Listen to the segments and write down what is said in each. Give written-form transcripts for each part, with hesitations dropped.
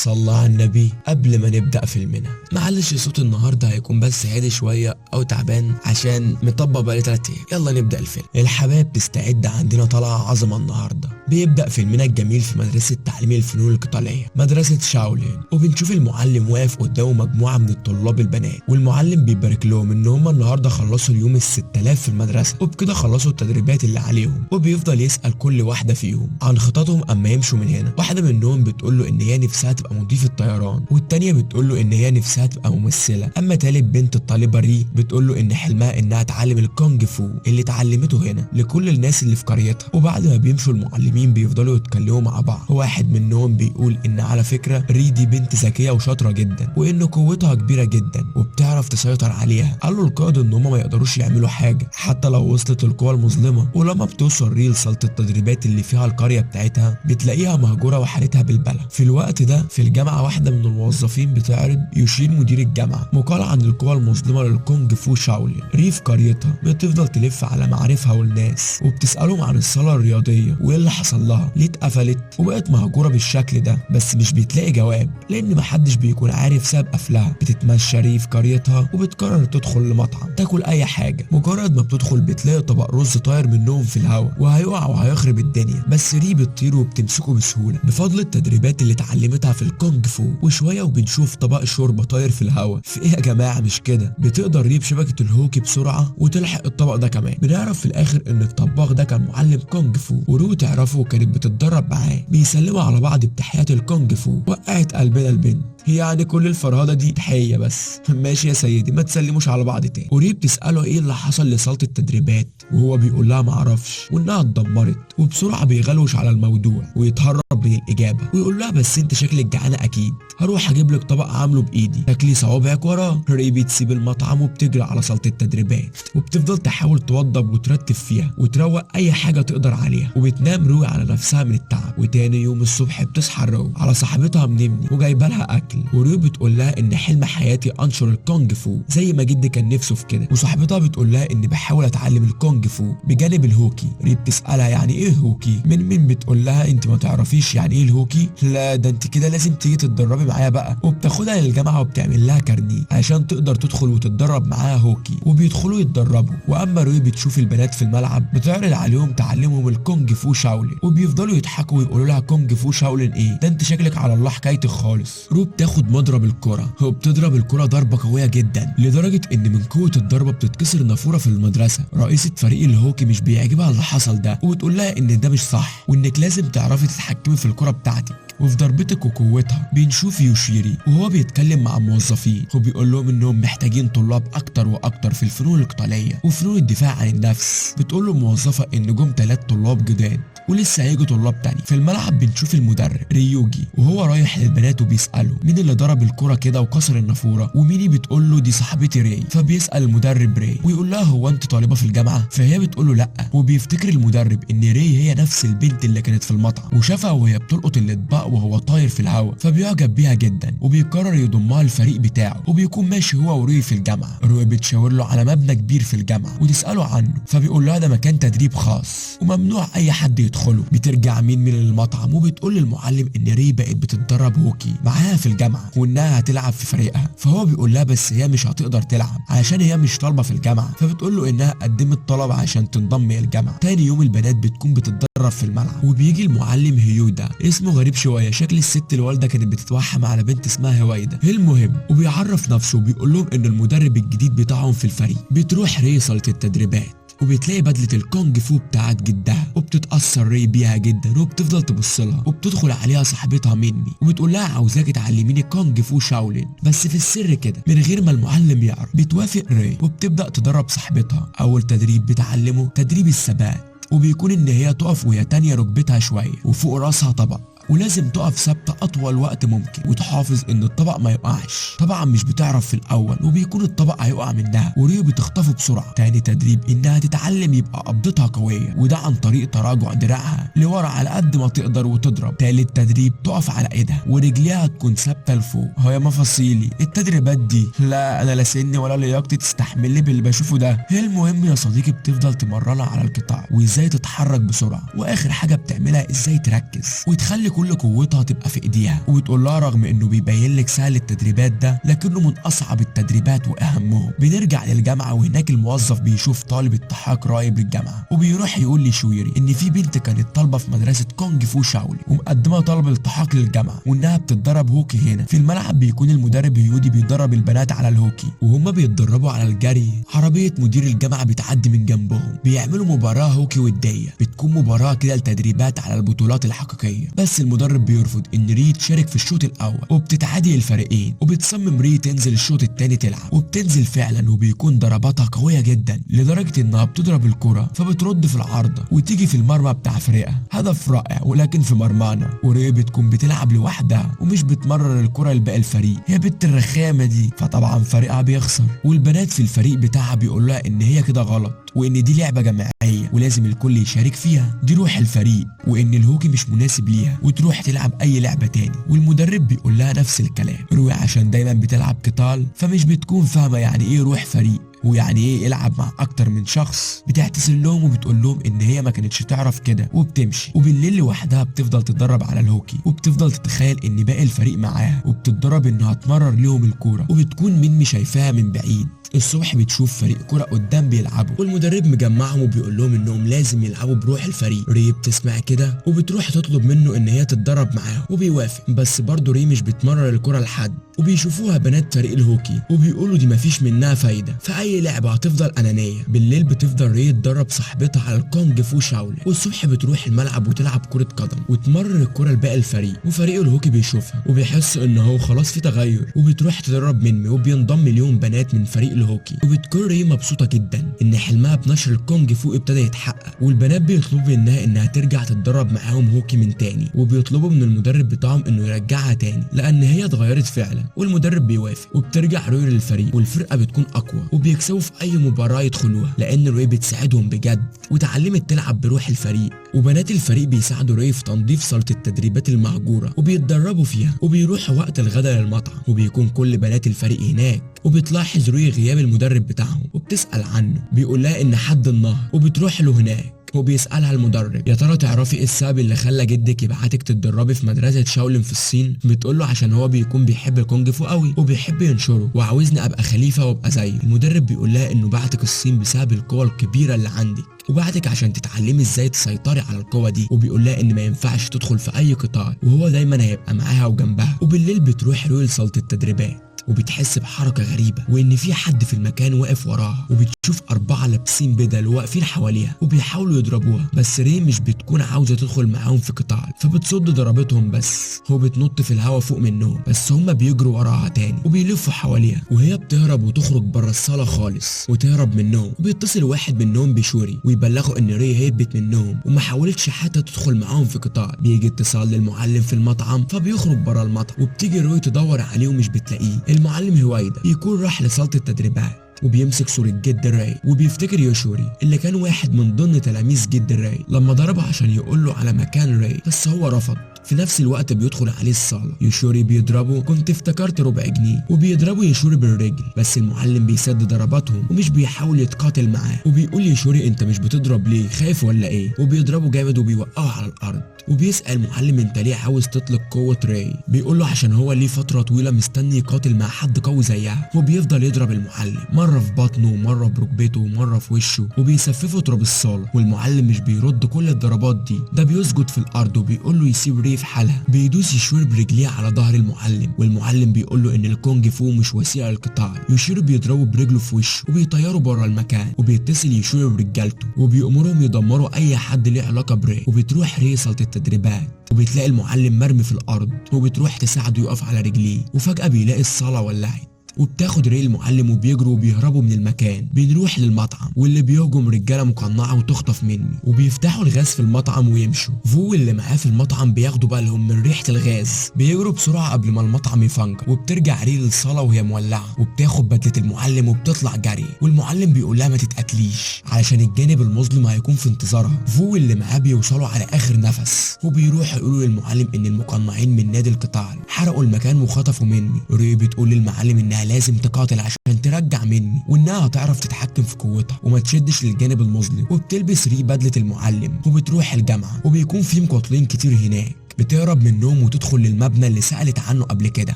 صلى على النبي قبل ما نبدأ فيلمنا. معلش صوت النهارده هيكون بس هادي شوية أو تعبان عشان مطبق بقالي 3 أيام. يلا نبدأ الفيلم. الحبايب تستعد، عندنا طلعة عظمة النهارده. بيبدأ فيلمنا الجميل في مدرسة تعليم الفنون القتالية، مدرسة شاولين، وبنشوف المعلم واقف قدامه مجموعة من الطلاب البنات، والمعلم بيبارك لهم إن هم النهارده خلصوا اليوم ال6000 في المدرسة، وبكده خلصوا التدريبات اللي عليهم، وبيفضل يسأل كل واحدة فيهم عن خططهم أما يمشوا من هنا. واحدة منهم بتقول له إن هي نفسها تبقى مضيفة طيران، والتانية بتقول له إن هي نفسها تبقى ممثلة. أما تالت بنت الطالبة ري بتقول له إن حلمها إنها تعلم الكونج فو اللي اتعلمته هنا لكل الناس اللي في قريتها. وبعد ما بيمشوا المعلمين بيفضلوا يتكلموا مع بعض. واحد منهم بيقول إن على فكرة ري دي بنت ذكية وشاطرة جدا، وإن قوتها كبيرة جدا وبتعرف تسيطر عليها. قالوا القائد إن هم ما يقدروش يعملوا حاجة حتى لو وصلت القوى المظلمة. ولما بتوصل ري لصالة التدريبات اللي فيها القرية بتاعتها بتلاقيها مهجورة وحالتها بالبلة. في الوقت ده في الجامعة واحدة من الموظفين بتعرض يشير مدير الجامعة مقال عن القوى المظلمة للكونج فو شاولين. ري في قريتها بتفضل تلف على معارفها والناس وبتسألهم عن الصالة الرياضية وايه اللي حصل لها، ليه اتقفلت وبقت مهجورة بالشكل ده، بس مش بتلاقي جواب لأن محدش بيكون عارف سبب قفلها. بتتمشى ري في قريتها وبتقرر تدخل لمطعم تاكل أي حاجة. مجرد ما بتدخل بتلاقي طبق رز طاير منهم في الهواء وهيقع وهيخرب الدنيا، بس ري بتطير وبتمسكه بسهولة بفضل التدريبات اللي اتعلمتها في الكونج فو. وشوية وبنشوف طبق شوربة طاير في الهواء. في ايه يا جماعة؟ مش كده. بتقدر ري بشبكة الهوكي بسرعة وتلحق الطبق ده كمان. بنعرف في الآخر إن الطباخ ده كان معلم كونج فو، ورو تعرفه وكانت بتتدرب معاه. بيسلموا على بعض بتحيات الكونج فو. وقعت قلبنا البنت، هي يعني كل الفرهده دي تحيه بس؟ ماشي يا سيدي، ما تسلموش على بعض تاني. وري بتساله ايه اللي حصل لصاله التدريبات، وهو بيقول لها معرفش وانها اتدمرت. وبسرعه بيغلوش على الموضوع ويتهرب من الاجابه ويقول لها بس انت شكلك جعانه اكيد، هروح اجيب لك طبق عامله بايدي تاكلي صوابعك وراه. ري بتسيب المطعم وبتجري على صاله التدريبات وبتفضل تحاول توضب وترتب فيها وتروق اي حاجه تقدر عليها. وبتنام روي على نفسها من التعب. وتاني يوم الصبح بتصحى رو على صاحبتها منمني وجايبه لها اكل. وريو بتقول لها ان حلم حياتي انشر الكونج فو زي ما جدي كان نفسه في كده. وصاحبتها بتقول لها ان بحاول اتعلم الكونج فو بجانب الهوكي. ري بتسالها يعني ايه هوكي؟ من بتقول لها انت ما تعرفيش يعني ايه الهوكي؟ لا ده انت كده لازم تيجي تتدربي معايا بقى. وبتاخدها للجامعه وبتعمل لها كارنيه عشان تقدر تدخل وتتدرب معاها هوكي. وبيدخلوا يتدربوا. واما روي بتشوف البنات في الملعب بتعرض عليهم تعلمهم الكونج فو شاولين، وبيفضلوا يضحكوا ويقولوا لها كونج فو شاولين ايه ده، انت شكلك على الله حكايتك خالص. رو بتاخد مضرب الكرة وبتضرب الكرة ضربة قوية جدا لدرجة ان من قوة الضربة بتتكسر نافورة في المدرسة. رئيسة فريق الهوكي مش بيعجبها اللي حصل ده وبتقول لها ان ده مش صح وانك لازم تعرفي تتحكمي في الكرة بتاعتك وفي ضربتك وقوتها. بنشوف يوشيري وهو بيتكلم مع موظفين وبيقول لهم انهم محتاجين طلاب اكتر واكتر في الفنون القتالية وفنون الدفاع عن النفس. بتقول له موظفة ان جم 3 طلاب جداد ولسه هيجوا طلاب تاني. في الملعب بنشوف المدرب ريوجي وهو رايح للبنات وبيسأله مين اللي ضرب الكرة كده وكسر النافورة، وميني بتقول له دي صاحبتي ري. فبيسأل المدرب ري ويقول لها هو انت طالبة في الجامعة؟ فهي بتقول له لا. وبيفتكر المدرب ان ري هي نفس البنت اللي كانت في المطعم وشافها وهي بتلقط الاطباق وهو طاير في الهواء، فبيعجب بيها جدا وبيقرر يضمها الفريق بتاعه. وبيكون ماشي هو وري في الجامعة. روي بتشاور له على مبنى كبير في الجامعة وتسأله عنه، فبيقول لها ده مكان تدريب خاص وممنوع اي حد يدخله. بترجع من المطعم وبتقول للمعلم ان ري بقت بتتدرب هوكي معاها في الجامعة وانها هتلعب في فريقها. فهو بيقول لها بس هي مش هتقدر تلعب عشان هي مش طالبة في الجامعة. فبتقول له انها قدمت طلب عشان تنضم الجامعة. تاني يوم البنات بتكون بتتدرب في الملعب وبيجي المعلم هيودا، اسمه غريب شوية، شكل الست الوالدة كانت بتتوحم على بنت اسمها هويدا. المهم وبيعرف نفسه وبيقول لهم ان المدرب الجديد بتاعهم في الفريق. بتروح ري صالة التدريبات وبتلاقي بدلة الكونج فو بتاعت جدها وبتتأثر ري بيها جدا وبتفضل تبص لها. وبتدخل عليها صاحبتها مني وبتقول لها عاوزاكي تعلميني كونج فو شاولين بس في السر كده من غير ما المعلم يعرف. بتوافق ري وبتبدأ تدرب صاحبتها. أول تدريب بتعلمه تدريب الثبات، وبيكون ان هي تقف وهي تانية ركبتها شوية وفوق راسها طبق، ولازم تقف ثابته اطول وقت ممكن وتحافظ ان الطبق ما يقعش. طبعا مش بتعرف في الاول وبيكون الطبق هيقع منها وريو بتخطفه بسرعه. تاني تدريب انها تتعلم يبقى قبضتها قويه وده عن طريق تراجع دراعها لورا على قد ما تقدر وتضرب. تالت تدريب تقف على ايدها ورجليها تكون ثابته لفوق. هو يا مفاصيلي التدريبات دي لا انا لا سني ولا لياقتي تستحمل لي باللي بشوفه ده. المهم يا صديقي بتفضل تمرنها على القطاع وازاي تتحرك بسرعه، واخر حاجه بتعملها ازاي تركز وتخلي كل قوتها تبقى في ايديها، وبتقول لها رغم انه بيبين لك سهل التدريبات ده لكنه من اصعب التدريبات واهمهم. بنرجع للجامعه وهناك الموظف بيشوف طالب التحاق رايب للجامعه، وبيروح يقول لشويري ان في بنت كانت طالبه في مدرسه كونج فو شاولين ومقدمه طلب الالتحاق للجامعه وانها بتتدرب هوكي هنا. في الملعب بيكون المدرب هيودي بيدرب البنات على الهوكي، وهما بيتدربوا على الجري عربيه مدير الجامعه بتعدي من جنبهم. بيعملوا مباراه هوكي وديه، بتكون مباراه كده لتدريبات على البطولات الحقيقيه، بس المدرب بيرفض ان ري تشارك في الشوط الاول، وبتتعادل الفريقين. وبتصمم ري تنزل الشوط الثاني تلعب، وبتنزل فعلا وبيكون ضرباتها قويه جدا لدرجه انها بتضرب الكره فبترد في العارضه وتيجي في المرمى بتاع فريقها. هدف رائع ولكن في مرمانا، وري بتكون بتلعب لوحدها ومش بتمرر الكره لباقي الفريق. هي بنت الرخامه دي، فطبعا فريقها بيخسر، والبنات في الفريق بتاعها بيقول لها ان هي كده غلط وان دي لعبه جماعيه ولازم الكل يشارك فيها، دي روح الفريق، وان الهوكي مش مناسب ليها وتروح تلعب اي لعبه تاني. والمدرب بيقول لها نفس الكلام. روي عشان دايما بتلعب قتال فمش بتكون فاهمه يعني ايه روح فريق ويعني ايه يلعب مع اكتر من شخص. بتعتذر لهم وبتقول لهم ان هي ما كانتش تعرف كده وبتمشي. وبالليل لوحدها بتفضل تتدرب على الهوكي، وبتفضل تتخيل ان باقي الفريق معاها، وبتتدرب انها تمرر لهم الكوره، وبتكون ميمي شايفاها من بعيد. الصبح بتشوف فريق كرة قدام بيلعبوا، والمدرب مجمعهم وبيقول لهم انهم لازم يلعبوا بروح الفريق. ري بتسمع كده وبتروح تطلب منه ان هي تتدرب معاهم وبيوافق، بس برضه ري مش بتمرر الكرة لحد. وبيشوفوها بنات فريق الهوكي وبيقولوا دي مفيش منها فايدة، في اي لعبة هتفضل انانية. بالليل بتفضل ري تدرب صاحبتها على الكونج فو شاولين، والصبح بتروح الملعب وتلعب كرة قدم وتمرر الكرة لباقي الفريق. وفريق الهوكي بيشوفها وبيحس ان هو خلاص في تغير، وبتروح تدرب ميمي وبينضم ليهم بنات من فريق الهوكي. وبتكون ري مبسوطة جدا ان حلمها بنشر الكونج فو ابتدى يتحقق، والبنات بيطلبوا انها ترجع تتدرب معاهم هوكي من تاني، وبيطلبوا من المدرب بتاعهم انه يرجعها تاني لان هي اتغيرت فعلا. والمدرب بيوافق وبترجع روي للفريق، والفرقة بتكون اقوى وبيكسبوا في اي مباراة يدخلوها لان روي بتساعدهم بجد وتعلمت تلعب بروح الفريق. وبنات الفريق بيساعدوا روي في تنظيف صالة التدريبات المهجورة وبيتدربوا فيها، وبيروحوا وقت الغداء للمطعم وبيكون كل بنات الفريق هناك. وبتلاحظ روي غياب المدرب بتاعهم وبتسأل عنه، بيقول لها ان حد النهر وبتروح له هناك. وبيسألها المدرب يا ترى تعرفي ايه السبب اللي خلى جدك يبعتك تتدربي في مدرسة شاولين في الصين؟ بتقول له عشان هو بيكون بيحب الكونج فو قوي وبيحب ينشره وعاوزني ابقى خليفة وابقى زيه. المدرب بيقول لها انه بعتك الصين بسبب القوة الكبيرة اللي عندك، وبعتك عشان تتعلمي ازاي تسيطري على القوة دي. وبيقول لها ان ما ينفعش تدخل في اي قطاع وهو دايما هيبقى معاها وجنبها. وبالليل بتروح روي لصالة التدريبات وبتحس بحركة غريبة وان في حد في المكان واقف وراها، وبتشوف 4 لابسين بدل واقفين حواليها وبيحاولوا يضربوها، بس ري مش بتكون عاوزة تدخل معاهم في قتال فبتصد ضربتهم. بس هو بتنط في الهوا فوق منهم، بس هما بيجروا وراها تاني وبيلفوا حواليها، وهي بتهرب وتخرج بره الصالة خالص وتهرب منهم. وبيتصل واحد منهم بشوري ويبلغوا ان ري هربت منهم وما حاولتش حتى تدخل معاهم في قتال. بيجي اتصال للمعلم في المطعم فبيخرج بره المطعم، وبتيجي روي تدور عليه ومش بتلاقيه. المعلم هويدا بيكون راح لصالة التدريبات وبيمسك صورة جد راي، وبيفتكر يوشوري اللي كان واحد من ضمن تلاميذ جد راي لما ضربه عشان يقول له على مكان راي، بس هو رفض. في نفس الوقت بيدخل عليه الصالة يوشوري بيضربه، كنت افتكرت ربع جنيه، وبيضربوا يوشوري بالرجل، بس المعلم بيسد ضرباتهم ومش بيحاول يتقاتل معاه. وبيقول يوشوري انت مش بتضرب ليه، خايف ولا ايه؟ وبيضربه جامد وبيوقعه على الارض. وبيسأل المعلم انت ليه عاوز تطلق قوة راي؟ بيقول له عشان هو ليه فترة طويلة مستني يقاتل مع حد قوي زيها. وبيفضل يضرب المعلم مرة في بطنه ومرة بركبته ومرة في وشه، وبيسففه تراب الصالة. والمعلم مش بيرد كل الضربات دي، ده بيسجد في الارض وبيقول له يسيب ري في حالها. بيدوس يشير برجليه على ظهر المعلم، والمعلم بيقول له ان الكونج فو مش وسيله للقتال. يشير بيضربه برجله في وشه وبيطيره بره المكان، وبيتصل يشير برجالته وبيأمرهم يدمروا اي حد ليه علاقه بري. وبتروح ري صالة التدريبات وبتلاقي المعلم مرمي في الارض، وبتروح تساعده يقف على رجليه، وفجأة بيلاقي الصالة ولعت وبتاخد ري المعلم وبيجروا وبيهربوا من المكان. بنروح للمطعم واللي بيهجم رجاله مقنعه وتخطف مني، وبيفتحوا الغاز في المطعم ويمشوا. فو اللي معاه في المطعم بياخدوا بالهم من ريحه الغاز، بيجروا بسرعه قبل ما المطعم يفنجر. وبترجع ري للصاله وهي مولعه وبتاخد بدله المعلم وبتطلع جري، والمعلم بيقول لها ما تتقتليش علشان الجانب المظلم هيكون في انتظارها. فو اللي معاه بيوصلوا على اخر نفس، وبيروحوا يقولوا للمعلم ان المقنعين من نادي القتال حرقوا المكان وخطفوا مني. ري بتقول للمعلم انها لازم تقاتل عشان ترجع مني، وانها هتعرف تتحكم في قوتها وما تشدش للجانب المظلم. وبتلبس ري بدلة المعلم وبتروح الجامعة، وبيكون في مقاتلين كتير هناك بتهرب منهم وتدخل للمبنى اللي سألت عنه قبل كده،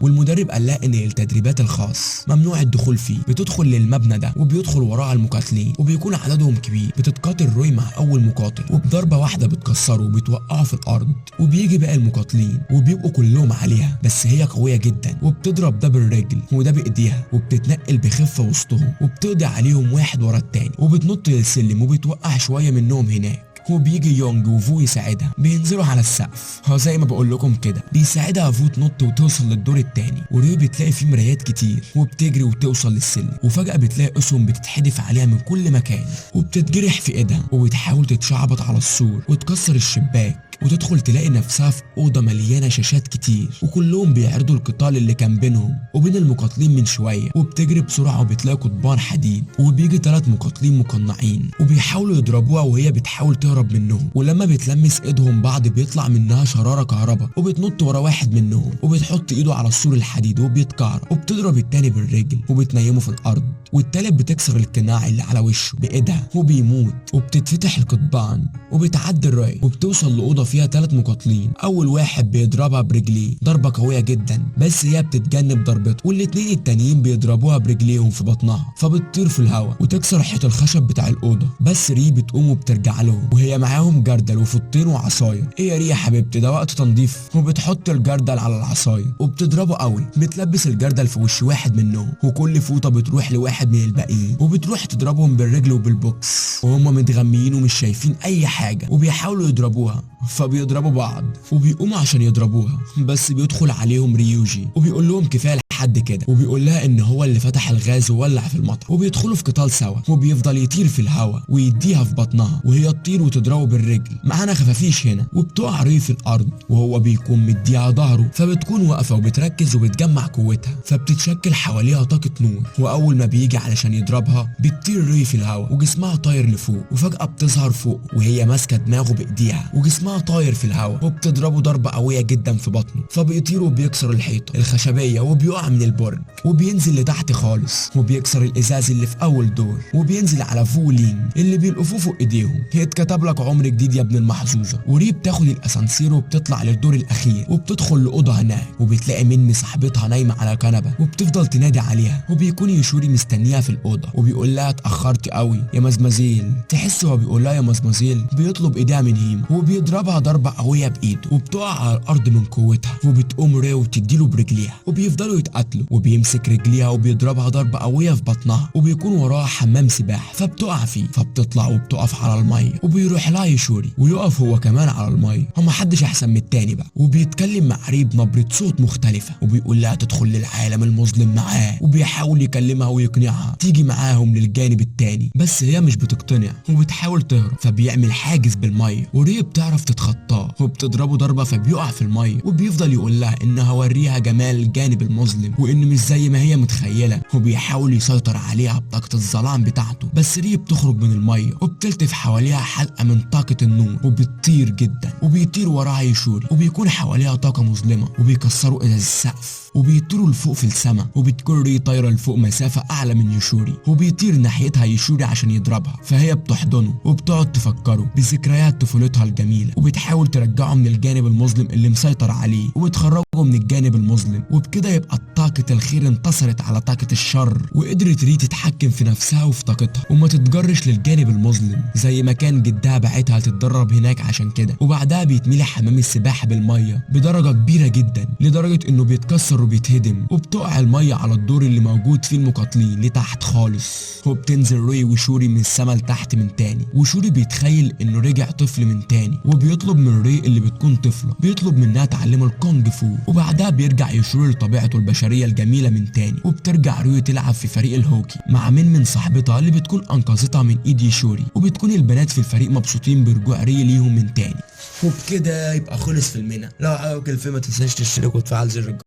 والمدرب قال لها ان التدريبات الخاص ممنوع الدخول فيه. بتدخل للمبنى ده وبيدخل وراها المقاتلين وبيكون عددهم كبير. بتتقاتل روي مع اول مقاتل وبضربه واحده بتكسره وبتوقعه في الارض، وبيجي باقي المقاتلين وبيبقوا كلهم عليها، بس هي قويه جدا وبتضرب ده بالرجل وده بايديها وبتتنقل بخفه وسطهم وبتقضي عليهم واحد ورا التاني، وبتنط للسلم وبتوقع شويه منهم هناك. وبيجي يونج وفو يساعدها، بينزلوا على السقف. هو زي ما بقول لكم كده بيساعدها فو تنط وتوصل للدور التاني، وريو بتلاقي فيه مرايات كتير وبتجري وتوصل للسلم، وفجأة بتلاقي اسهم بتتحدف عليها من كل مكان وبتتجرح في ايدها وبتحاول تتشعبط على السور وتكسر الشباك، وتدخل تلاقي نفسها في أوضة مليانة شاشات كتير وكلهم بيعرضوا القتال اللي كان بينهم وبين المقاتلين من شوية. وبتجري بسرعة وبتلاقي قضبان حديد، وبيجي 3 مقاتلين مقنعين وبيحاولوا يضربوها وهي بتحاول تهرب منهم، ولما بتلمس ايدهم بعض بيطلع منها شرارة كهرباء وبتنط ورا واحد منهم وبتحط ايده على السور الحديد وبيتكعر، وبتضرب التاني بالرجل وبتنيمه في الأرض، والتالت بتكسر القناع اللي على وشه بإيدها وبيموت. وبتتفتح القضبان وبتعدي الراي وبتوصل لأوضة فيها 3 مقاتلين. اول واحد بيضربها برجليه ضربه قويه جدا، بس هي بتتجنب ضربته، والاتنين التانيين بيضربوها برجليهم في بطنها فبتطير في الهواء وتكسر حيط الخشب بتاع الاوضه. بس ري بتقوم وبترجع لهم وهي معاهم جردل وفطين وعصايه. ايه يا ري يا حبيبتي ده وقت تنظيف؟ وبتحط الجردل على العصايه وبتضربه قوي، بتلبس الجردل في وش واحد منهم وكل فوطه بتروح لواحد من الباقيين، وبتروح تضربهم بالرجل وبالبوكس وهم متغميين ومش شايفين اي حاجه وبيحاولوا يضربوها، فبيضربوا بعض وبيقوموا عشان يضربوها. بس بيدخل عليهم ريوجي وبيقول لهم كفايه لحد كده، وبيقول لها ان هو اللي فتح الغاز وولع في المطعم، وبيدخلوا في قتال سوا وبيفضل يطير في الهواء ويديها في بطنها وهي تطير وتضربه بالرجل. معانا خفافيش هنا وبتقع ري في الارض وهو بيكون مديها ظهره، فبتكون واقفه وبتركز وبتجمع قوتها، فبتتشكل حواليها طاقه نور، واول ما بيجي علشان يضربها بتطير ري في الهواء وجسمها طاير لفوق، وفجاه بتظهر فوق وهي ماسكه دماغه بايديها وجسمها طاير في الهواء، وبتضربه ضربه قويه جدا في بطنه، فبيطير وبيكسر الحيطه الخشبيه وبيقع من البرج وبينزل لتحت خالص وبيكسر الازاز اللي في اول دور، وبينزل على فولين اللي بيلقفوه فوق ايديهم. اتكتب لك عمر جديد يا ابن المحظوظه. وري بتاخد الاسانسير وبتطلع للدور الاخير وبتدخل لاوضه هناك، وبتلاقي ميمي صاحبتها نايمه على كنبه وبتفضل تنادي عليها، وبيكون يشوري مستنيها في الاوضه وبيقول لها اتاخرتي قوي يا مزمزيل. تحس هو بيقول لها يا مزمزيل بيطلب ايديها من هيما، وبيضربها ضربه قويه بايده وبتقع على الارض من قوتها، وبتقوم ري وتديله برجليها وبيفضلوا يتقاتلوا، وبيمسك رجليها وبيضربها ضربه قويه في بطنها، وبيكون وراها حمام سباحه فبتقع فيه، فبتطلع وبتقف على الميه وبيروح لها يشوري ويقف هو كمان على الميه. هو محدش احسن من التاني بقى، وبيتكلم مع ري بنبره صوت مختلفه وبيقول لها تدخل للعالم المظلم معاه، وبيحاول يكلمها ويقنعها تيجي معاهم للجانب التاني، بس هي مش بتقتنع وبتحاول تهرب، فبيعمل حاجز بالميه وري بتعرف تتخطاه وبتضربه ضربه فبيقع في الميه، وبيفضل يقول لها ان هوريها جمال الجانب المظلم وان مش زي ما هي متخيله، وبيحاول يسيطر عليها بطاقه الظلام بتاعته. بس ري بتخرج من الميه وبتلتف حواليها حلقه من طاقه النور وبتطير جدا، وبيطير وراها يشوري وبيكون حواليها طاقه مظلمه وبيكسروا ازاز السقف وبيطيروا لفوق في السماء، وبتكون ري طايره لفوق مسافه اعلى من يشوري، وبيطير ناحيتها يشوري عشان يضربها، فهي بتحضنه وبتقعد تفكره بذكريات طفولتها الجميله، وبتحاول ترجعه من الجانب المظلم اللي مسيطر عليه وتخرجه من الجانب المظلم، وبكده يبقى طاقه الخير انتصرت على طاقه الشر، وقدرت ري تتحكم في نفسها وفي طاقتها وما تتجرش للجانب المظلم زي ما كان جدها بعتها تتدرب هناك عشان كده. وبعدها بيتملي حمام السباحه بالميه بدرجه كبيره جدا لدرجه انه بيتكسر وبيتهدم، وبتقع الميه على الدور اللي موجود فيه المقاتلين لتحت خالص، وبتنزل ري وشوري من السما لتحت من تاني، وشوري بيتخيل انه رجع طفل من تاني، وبيطلب من ري اللي بتكون طفله بيطلب منها تعلمه الكونج فو، وبعدها بيرجع يشوري لطبيعته البشريه الجميله من تاني، وبترجع ري تلعب في فريق الهوكي مع من صاحبتها اللي بتكون انقذتها من ايد يشوري، وبتكون البنات في الفريق مبسوطين برجوع ري ليهم من تاني. وبكده يبقى خلص فيلمنا. لو عجبك الفيلم ما تنساش تشترك وتفعل زر